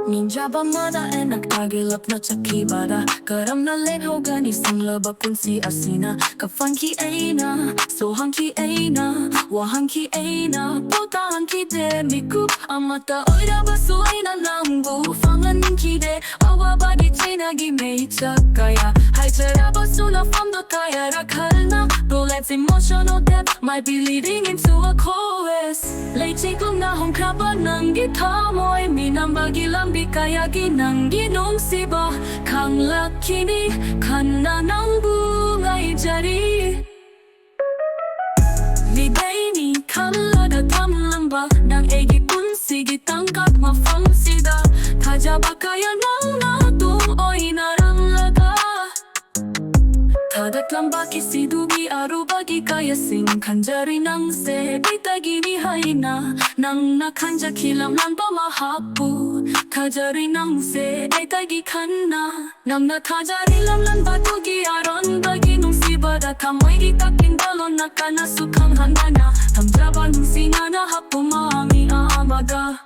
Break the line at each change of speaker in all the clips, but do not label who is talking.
Minja ba mada e nagtagilap na tsakibada Karam na lenhogan isang laba kun si asina Kafan ki ay na, sohang ki ay na Wahang ki ay na, potahan ki de Miku amata oira basu ay na nambu Fangan ki de, awa bagi chinagi mei chakaya Hai chara basu la fam do kaya rakhal na Bullets emotional depth might be leading into a chorus Late chikum na hong kraba nang gitamoy Minang bagi lambi kaya ginang ginong siba Kang lakini kana ng bungay jari Midayni kalada tamlang ba Nang egi punsigi tangkat mafang sida Tajaba kaya nang natung oy narang laga Tadatlang baki si dugi arubagi kaya sing Kanjari nang se bitagi mihay na Nang nakanja kilam lang ba mahapu Kajari nang se bitagi kana Nang nakajari lang ba tugi aron bagi nung sibada Kamoy gitakin balon na kanasukang handana Tamjaba nung singana hapu maami aamaga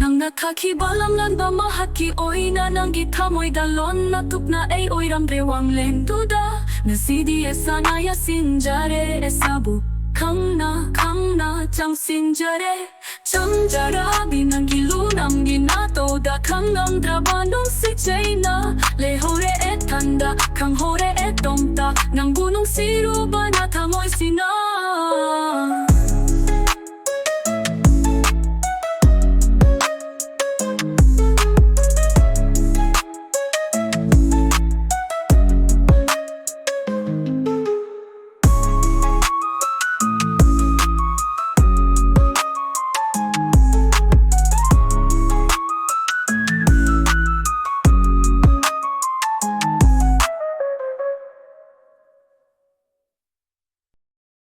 Nang nakakibalam lan ba mahaki oy na nang gitamoy dalon natuk na ay oy ramdewang lenduda Na CDS sanaya sinjare esabu kang na chang sinjare chang jarabi nang gilunam ginato da kang ang trabanong si Jaina le hore etanda kang hore etomta nang bunong siruba na